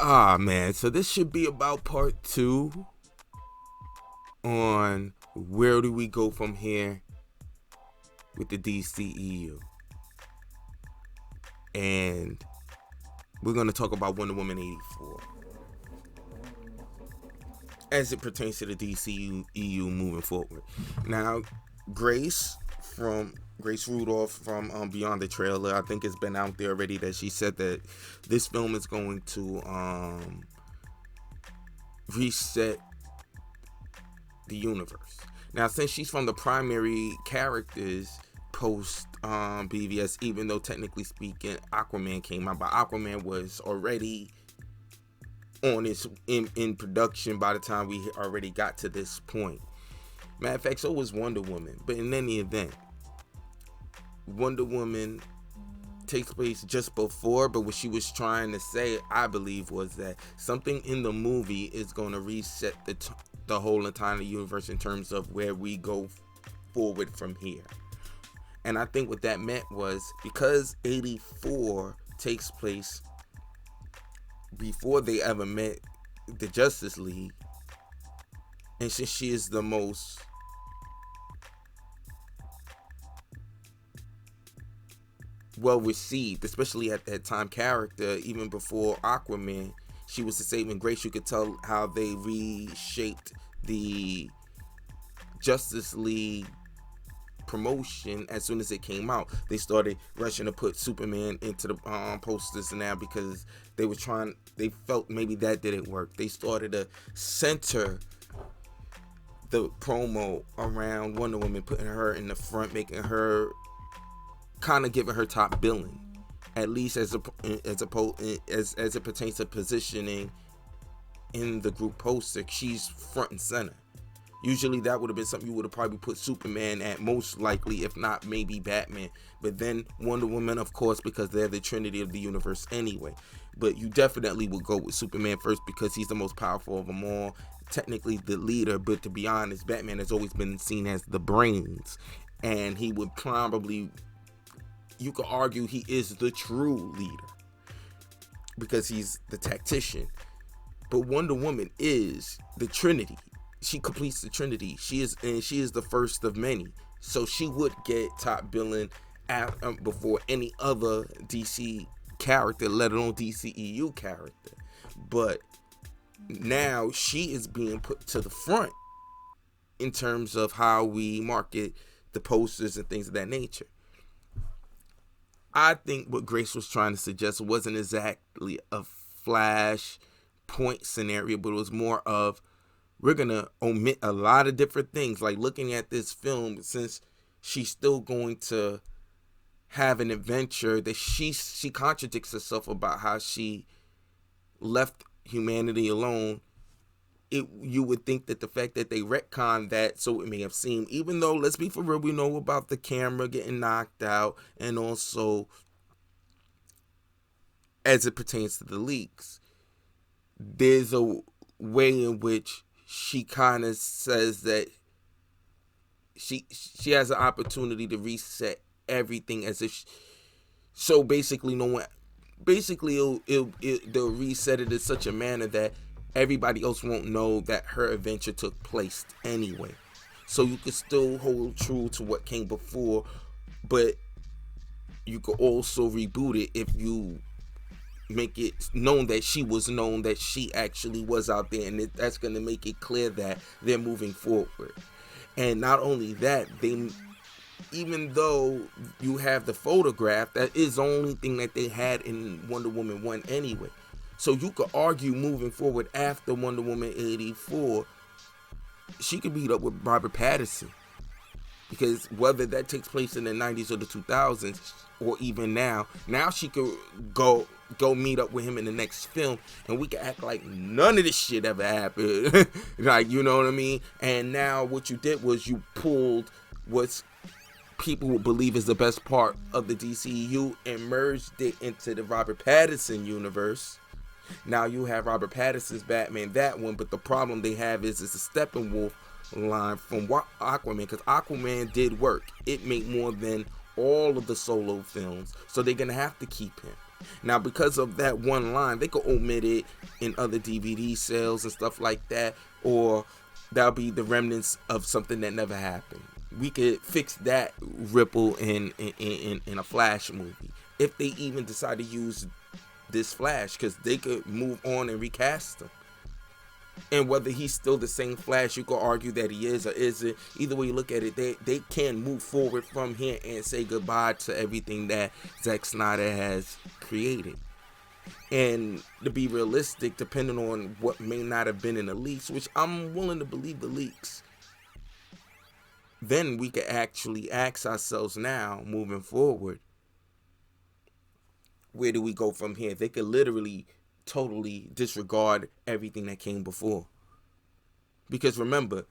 Man, so this should be about part 2 on where do we go from here with the DCEU. And we're going to talk about Wonder Woman 84 as it pertains to the DCEU moving forward. Now, Grace Rudolph from Beyond the Trailer, I think it's been out there already that she said that this film is going to reset the universe. Now, since she's from the primary characters post BVS, even though technically speaking Aquaman came out, but Aquaman was already on its in production by the time we already got to this point. Matter of fact, so was Wonder Woman. But in any event, Wonder Woman takes place just before, but what she was trying to say, I believe, was that something in the movie is going to reset the whole entire universe in terms of where we go forward from here. And I think what that meant was, because 84 takes place before they ever met the Justice League, and since she is the most well received, especially at that time character, even before Aquaman, she was the saving grace. You could tell how they reshaped the Justice League promotion as soon as it came out. They started rushing to put Superman into the posters now because they felt maybe that didn't work. They started to center the promo around Wonder Woman, putting her in the front, making her kind of giving her top billing, at least as it pertains to positioning in the group poster. She's front and center. Usually that would have been something you would have probably put Superman at, most likely, if not maybe Batman. But then Wonder Woman, of course, because they're the trinity of the universe anyway. But you definitely would go with Superman first because he's the most powerful of them all, technically the leader. But to be honest, Batman has always been seen as the brains, and he would probably, you could argue, he is the true leader because he's the tactician. But Wonder Woman is the trinity. She completes the trinity. She is the first of many. So she would get top billing before any other DC character, let alone DCEU character. But now she is being put to the front in terms of how we market the posters and things of that nature. I think what Grace was trying to suggest wasn't exactly a flash point scenario, but it was more of, we're going to omit a lot of different things. Like, looking at this film, since she's still going to have an adventure, that she contradicts herself about how she left humanity alone. You would think that the fact that they retconned that, so it may have seemed, even though, let's be for real, we know about the camera getting knocked out, and also as it pertains to the leaks, there's a way in which she kind of says that she has an opportunity to reset everything, as if so basically no one, they'll reset it in such a manner that everybody else won't know that her adventure took place anyway. So you could still hold true to what came before, but you could also reboot it if you make it known that she was known that she actually was out there, and that's going to make it clear that they're moving forward. And not only that, even though you have the photograph, that is the only thing that they had in Wonder Woman 1 anyway. So you could argue moving forward after Wonder Woman 84, she could meet up with Robert Pattinson. Because whether that takes place in the 90s or the 2000s, or even now she could go meet up with him in the next film, and we can act like none of this shit ever happened. Like, you know what I mean? And now what you did was you pulled what's people would believe is the best part of the DCEU and merged it into the Robert Pattinson universe. Now you have Robert Pattinson's Batman, that one, but the problem they have is it's a Steppenwolf line from Aquaman, because Aquaman did work. It made more than all of the solo films, so they're gonna have to keep him. Now, because of that one line, they could omit it in other DVD sales and stuff like that, or that'll be the remnants of something that never happened. We could fix that ripple in a Flash movie if they even decide to use this Flash, because they could move on and recast him. And whether he's still the same Flash, you could argue that he is or isn't. Either way you look at it, they can move forward from here and say goodbye to everything that Zack Snyder has created. And to be realistic, depending on what may not have been in the leaks, which I'm willing to believe the leaks, then we could actually ask ourselves now, moving forward, where do we go from here? They could literally totally disregard everything that came before. Because remember,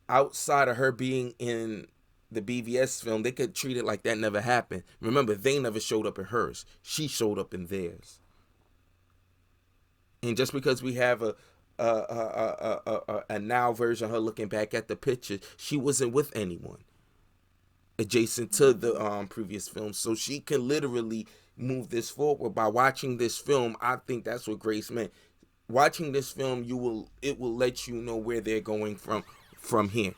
outside of her being in the BVS film, they could treat it like that never happened. Remember, they never showed up in hers. She showed up in theirs. And just because we have a now version of her looking back at the picture, she wasn't with anyone adjacent to the previous film. So she can literally move this forward. By watching this film, I think that's what Grace meant. Watching this film, it will let you know where they're going from here.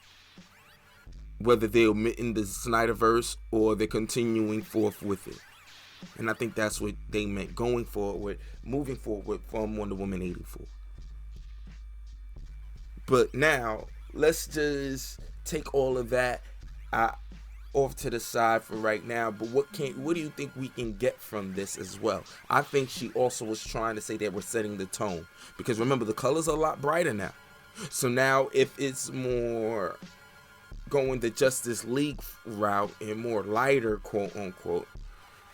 Whether they're omitting the Snyderverse or they're continuing forth with it. And I think that's what they meant, going forward, moving forward from Wonder Woman 84. But now, let's just take all of that off to the side for right now. But what do you think we can get from this as well? I think she also was trying to say that we're setting the tone. Because remember, the colors are a lot brighter now. So now if it's more going the Justice League route and more lighter, quote unquote,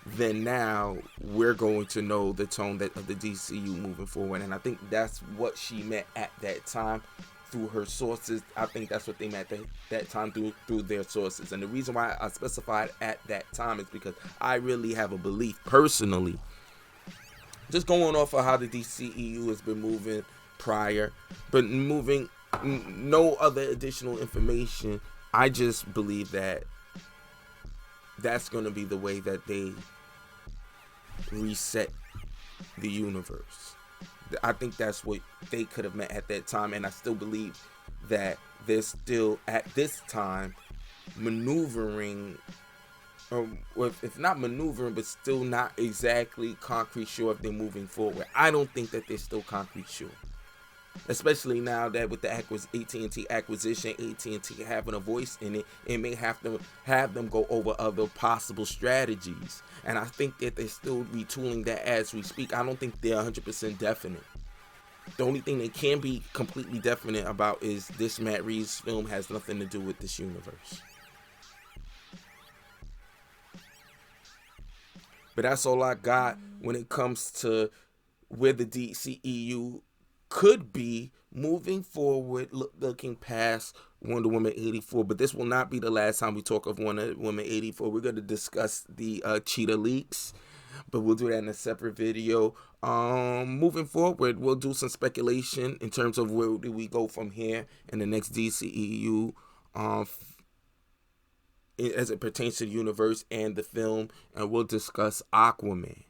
then now we're going to know the tone of the DCU moving forward. And I think that's what she meant at that time through her sources. I think that's what they meant at that time through their sources. And the reason why I specified at that time is because I really have a belief personally, just going off of how the DCEU has been moving prior, but moving no other additional information. I just believe that that's going to be the way that they reset the universe. I think that's what they could have meant at that time, and I still believe that they're still at this time maneuvering, or if not maneuvering, but still not exactly concrete sure if they're moving forward. I don't think that they're still concrete sure. Especially now that with the AT&T acquisition, AT&T having a voice in it, it may have them go over other possible strategies. And I think that they're still retooling that as we speak. I don't think they're 100% definite. The only thing they can be completely definite about is this Matt Reeves film has nothing to do with this universe. But that's all I got when it comes to where the DCEU could be moving forward, looking past Wonder Woman 84. But this will not be the last time we talk of Wonder Woman 84. We're going to discuss the Cheetah leaks, but we'll do that in a separate video. Moving forward, we'll do some speculation in terms of where do we go from here in the next DCEU as it pertains to the universe and the film, and we'll discuss Aquaman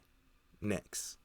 next.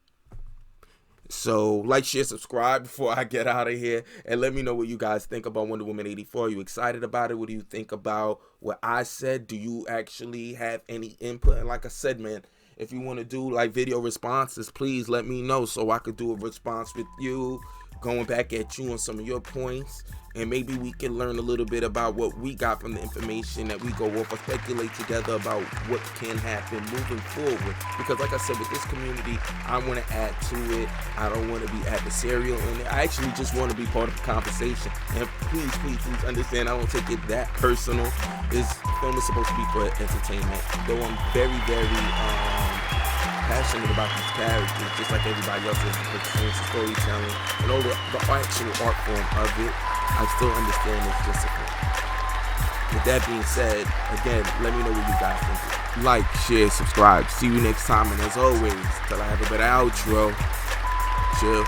So like, share, subscribe before I get out of here, and let me know what you guys think about Wonder Woman 84. Are you excited about it? What do you think about what I said? Do you actually have any input? And like I said, man, if you want to do like video responses, please let me know so I could do a response with you, going back at you on some of your points, and maybe we can learn a little bit about what we got from the information that we go over, speculate together about what can happen moving forward. Because like I said, with this community, I want to add to it. I don't want to be adversarial in it. I actually just want to be part of the conversation. And please understand, I don't take it that personal. This film is supposed to be for entertainment, though I'm very, very passionate about these characters, just like everybody else is pertains to storytelling and all the actual art form of it. I still understand this discipline. With that being said, again, let me know what you guys think. Like, share, subscribe. See you next time, and as always, till I have a better outro, chill.